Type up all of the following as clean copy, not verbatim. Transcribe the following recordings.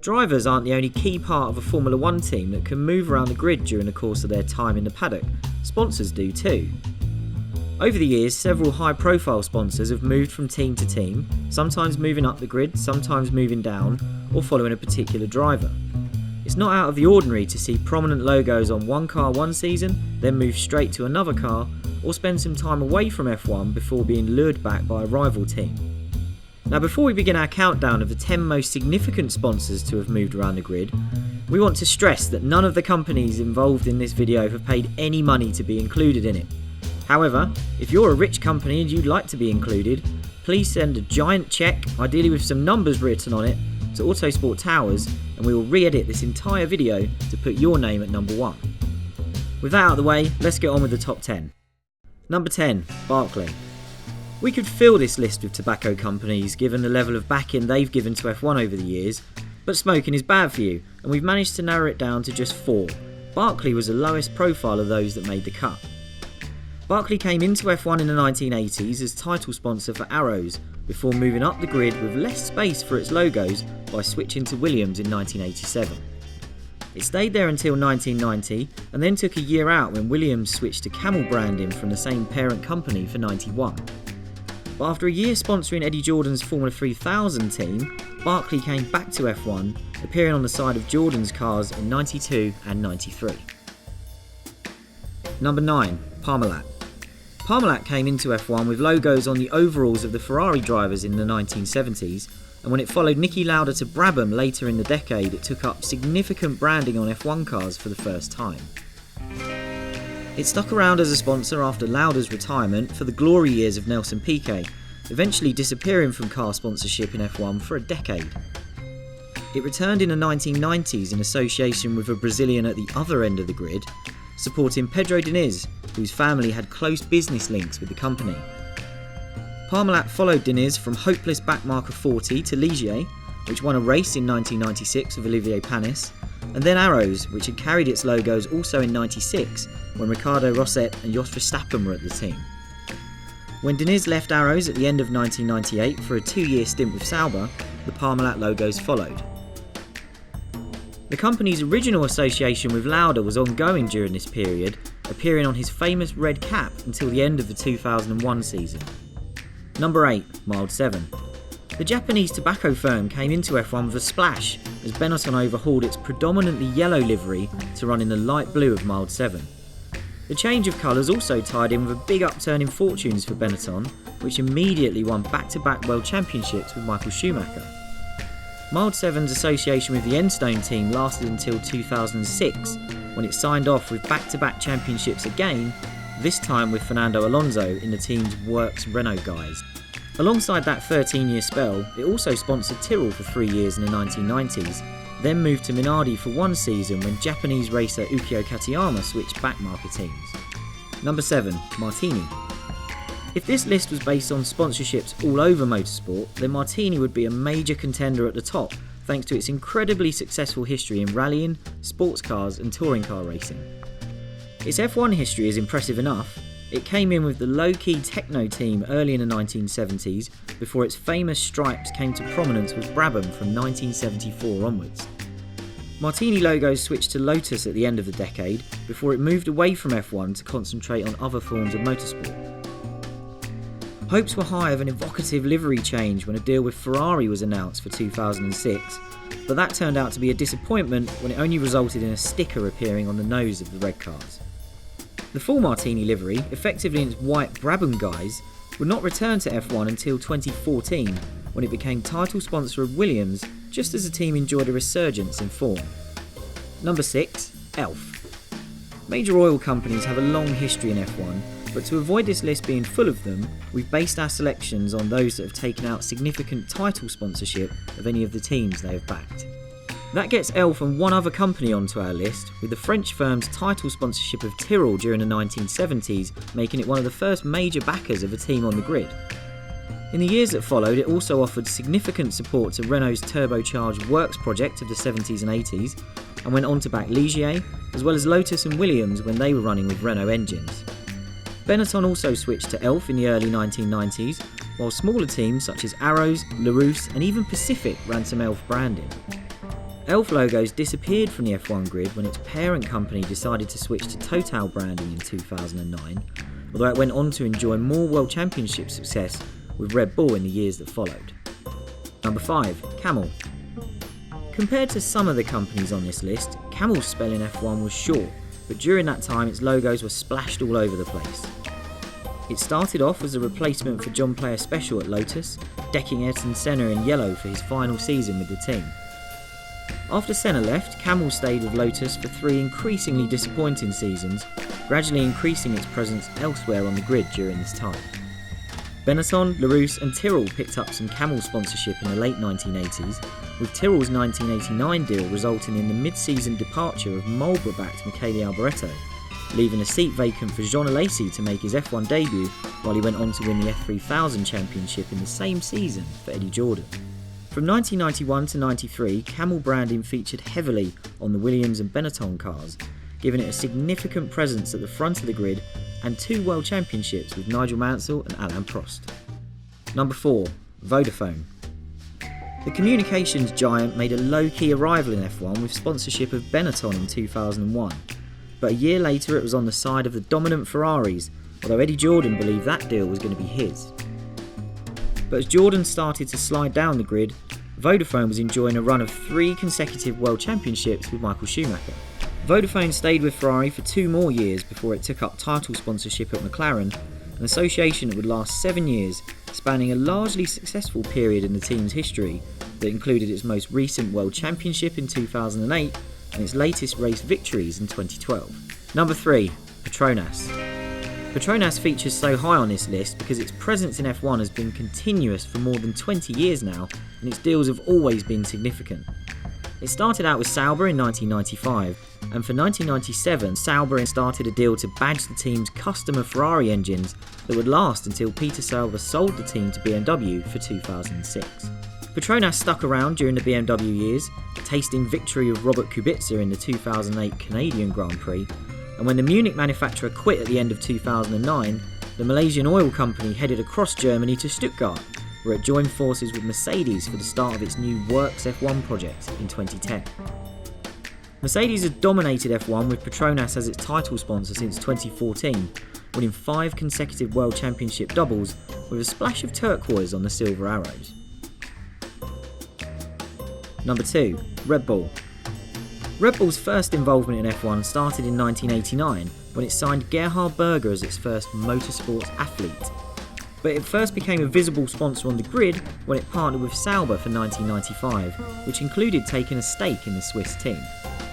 Drivers aren't the only key part of a Formula 1 team that can move around the grid during the course of their time in the paddock. Sponsors do too. Over the years, several high-profile sponsors have moved from team to team, sometimes moving up the grid, sometimes moving down, or following a particular driver. It's not out of the ordinary to see prominent logos on one car one season, then move straight to another car, or spend some time away from F1 before being lured back by a rival team. Now, before we begin our countdown of the 10 most significant sponsors to have moved around the grid, we want to stress that none of the companies involved in this video have paid any money to be included in it. However, if you're a rich company and you'd like to be included, please send a giant cheque, ideally with some numbers written on it, to Autosport Towers, and we will re-edit this entire video to put your name at number 1. With that out of the way, let's get on with the top 10. Number 10, Barkley. We could fill this list with tobacco companies given the level of backing they've given to F1 over the years, but smoking is bad for you, and we've managed to narrow it down to just 4. Barkley was the lowest profile of those that made the cut. Barkley came into F1 in the 1980s as title sponsor for Arrows, before moving up the grid with less space for its logos by switching to Williams in 1987. It stayed there until 1990 and then took a year out when Williams switched to Camel branding from the same parent company for 91. But after a year sponsoring Eddie Jordan's Formula 3000 team, Barkley came back to F1, appearing on the side of Jordan's cars in 92 and 93. Number 9, Parmalat. Parmalat came into F1 with logos on the overalls of the Ferrari drivers in the 1970s, and when it followed Niki Lauda to Brabham later in the decade, it took up significant branding on F1 cars for the first time. It stuck around as a sponsor after Lauda's retirement for the glory years of Nelson Piquet, eventually disappearing from car sponsorship in F1 for a decade. It returned in the 1990s in association with a Brazilian at the other end of the grid, supporting Pedro Diniz, whose family had close business links with the company. Parmalat followed Diniz from hopeless backmarker 40 to Ligier, which won a race in 1996 with Olivier Panis, and then Arrows, which had carried its logos also in 96 when Ricardo Rosset and Jos Verstappen were at the team. When Diniz left Arrows at the end of 1998 for a 2-year stint with Sauber, the Parmalat logos followed. The company's original association with Lauda was ongoing during this period, appearing on his famous red cap until the end of the 2001 season. Number 8, Mild 7. The Japanese tobacco firm came into F1 with a splash as Benetton overhauled its predominantly yellow livery to run in the light blue of Mild 7. The change of colours also tied in with a big upturn in fortunes for Benetton, which immediately won back-to-back World Championships with Michael Schumacher. Mild 7's association with the Enstone team lasted until 2006, when it signed off with back-to-back championships again, this time with Fernando Alonso in the team's Works Renault guise. Alongside that 13-year spell, it also sponsored Tyrrell for 3 years in the 1990s, then moved to Minardi for 1 season when Japanese racer Ukyo Katayama switched backmarker teams. Number 7, Martini. If this list was based on sponsorships all over motorsport, then Martini would be a major contender at the top, thanks to its incredibly successful history in rallying, sports cars and touring car racing. Its F1 history is impressive enough. It came in with the low-key techno team early in the 1970s, before its famous stripes came to prominence with Brabham from 1974 onwards. Martini logos switched to Lotus at the end of the decade, before it moved away from F1 to concentrate on other forms of motorsport. Hopes were high of an evocative livery change when a deal with Ferrari was announced for 2006, but that turned out to be a disappointment when it only resulted in a sticker appearing on the nose of the red cars. The full Martini livery, effectively in its white Brabham guise, would not return to F1 until 2014, when it became title sponsor of Williams, just as the team enjoyed a resurgence in form. Number 6, Elf. Major oil companies have a long history in F1, but to avoid this list being full of them, we've based our selections on those that have taken out significant title sponsorship of any of the teams they have backed. That gets Elf and one other company onto our list, with the French firm's title sponsorship of Tyrrell during the 1970s making it one of the first major backers of a team on the grid. In the years that followed, it also offered significant support to Renault's turbocharged Works project of the 70s and 80s, and went on to back Ligier, as well as Lotus and Williams when they were running with Renault engines. Benetton also switched to Elf in the early 1990s, while smaller teams such as Arrows, Larousse and even Pacific ran some Elf branding. ELF logos disappeared from the F1 grid when its parent company decided to switch to Total branding in 2009, although it went on to enjoy more World Championship success with Red Bull in the years that followed. Number 5. Camel. Compared to some of the companies on this list, Camel's spell in F1 was short, but during that time its logos were splashed all over the place. It started off as a replacement for John Player Special at Lotus, decking Ayrton Senna in yellow for his final season with the team. After Senna left, Camel stayed with Lotus for 3 increasingly disappointing seasons, gradually increasing its presence elsewhere on the grid during this time. Benetton, Larousse and Tyrrell picked up some Camel sponsorship in the late 1980s, with Tyrrell's 1989 deal resulting in the mid-season departure of Marlboro-backed Michele Alboreto, leaving a seat vacant for Jean Alesi to make his F1 debut while he went on to win the F3000 Championship in the same season for Eddie Jordan. From 1991 to 93, Camel branding featured heavily on the Williams and Benetton cars, giving it a significant presence at the front of the grid and 2 World Championships with Nigel Mansell and Alain Prost. Number 4. Vodafone. The communications giant made a low-key arrival in F1 with sponsorship of Benetton in 2001, but a year later it was on the side of the dominant Ferraris, although Eddie Jordan believed that deal was going to be his. But as Jordan started to slide down the grid, Vodafone was enjoying a run of 3 consecutive World Championships with Michael Schumacher. Vodafone stayed with Ferrari for 2 more years before it took up title sponsorship at McLaren, an association that would last 7 years, spanning a largely successful period in the team's history that included its most recent World Championship in 2008 and its latest race victories in 2012. Number 3. Petronas. Petronas features so high on this list because its presence in F1 has been continuous for more than 20 years now, and its deals have always been significant. It started out with Sauber in 1995, and for 1997 Sauber started a deal to badge the team's customer Ferrari engines that would last until Peter Sauber sold the team to BMW for 2006. Petronas stuck around during the BMW years, tasting victory with Robert Kubica in the 2008 Canadian Grand Prix, and when the Munich manufacturer quit at the end of 2009, the Malaysian oil company headed across Germany to Stuttgart, where it joined forces with Mercedes for the start of its new Works F1 project in 2010. Mercedes has dominated F1 with Petronas as its title sponsor since 2014, winning 5 consecutive World Championship doubles with a splash of turquoise on the silver arrows. Number 2. Red Bull. Red Bull's first involvement in F1 started in 1989 when it signed Gerhard Berger as its first motorsports athlete. But it first became a visible sponsor on the grid when it partnered with Sauber for 1995, which included taking a stake in the Swiss team.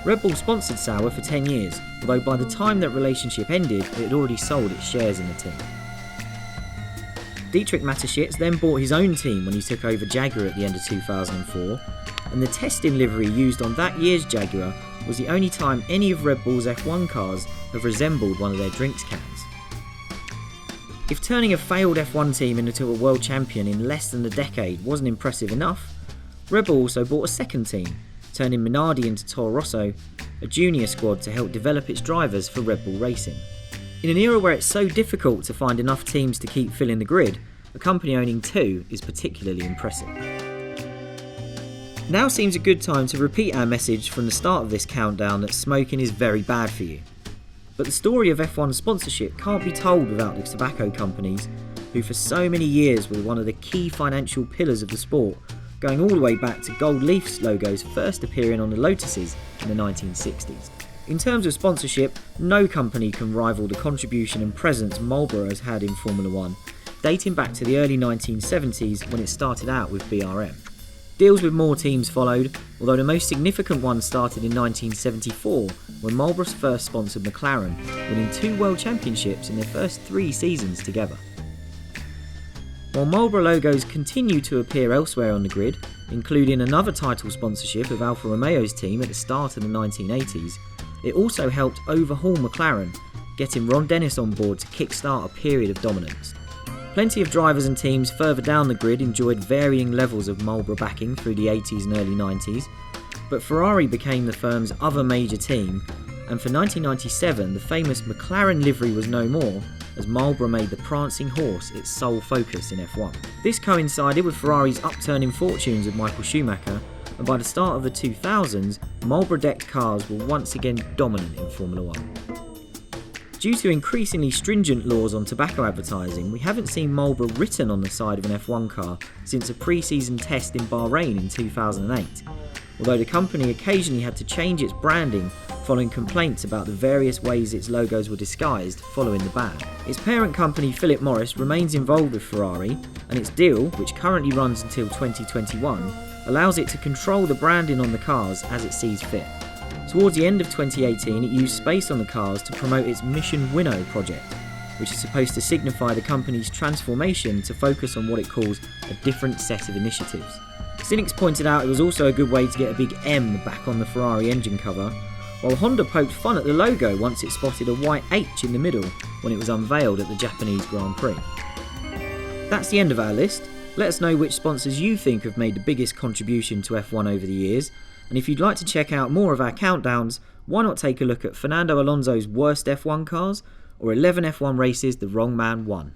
Red Bull sponsored Sauber for 10 years, although by the time that relationship ended, it had already sold its shares in the team. Dietrich Mateschitz then bought his own team when he took over Jaguar at the end of 2004, and the testing livery used on that year's Jaguar was the only time any of Red Bull's F1 cars have resembled one of their drinks cans. If turning a failed F1 team into a world champion in less than a decade wasn't impressive enough, Red Bull also bought a second team, turning Minardi into Toro Rosso, a junior squad to help develop its drivers for Red Bull racing. In an era where it's so difficult to find enough teams to keep filling the grid, a company owning 2 is particularly impressive. Now seems a good time to repeat our message from the start of this countdown that smoking is very bad for you. But the story of F1 sponsorship can't be told without the tobacco companies, who for so many years were one of the key financial pillars of the sport, going all the way back to Gold Leaf's logos first appearing on the Lotuses in the 1960s. In terms of sponsorship, no company can rival the contribution and presence Marlboro has had in Formula 1, dating back to the early 1970s when it started out with BRM. Deals with more teams followed, although the most significant one started in 1974 when Marlboro first sponsored McLaren, winning 2 World Championships in their first 3 seasons together. While Marlboro logos continue to appear elsewhere on the grid, including another title sponsorship of Alfa Romeo's team at the start of the 1980s, it also helped overhaul McLaren, getting Ron Dennis on board to kickstart a period of dominance. Plenty of drivers and teams further down the grid enjoyed varying levels of Marlboro backing through the 80s and early 90s, but Ferrari became the firm's other major team, and for 1997 the famous McLaren livery was no more, as Marlboro made the prancing horse its sole focus in F1. This coincided with Ferrari's upturning fortunes with Michael Schumacher, and by the start of the 2000s, Marlboro-decked cars were once again dominant in Formula 1. Due to increasingly stringent laws on tobacco advertising, we haven't seen Marlboro written on the side of an F1 car since a pre-season test in Bahrain in 2008, although the company occasionally had to change its branding following complaints about the various ways its logos were disguised following the ban. Its parent company Philip Morris remains involved with Ferrari, and its deal, which currently runs until 2021, allows it to control the branding on the cars as it sees fit. Towards the end of 2018, it used space on the cars to promote its Mission Winnow project, which is supposed to signify the company's transformation to focus on what it calls a different set of initiatives. Cynics pointed out it was also a good way to get a big M back on the Ferrari engine cover, while Honda poked fun at the logo once it spotted a white H in the middle when it was unveiled at the Japanese Grand Prix. That's the end of our list. Let us know which sponsors you think have made the biggest contribution to F1 over the years, and if you'd like to check out more of our countdowns, why not take a look at Fernando Alonso's worst F1 cars or 11 F1 races the wrong man won.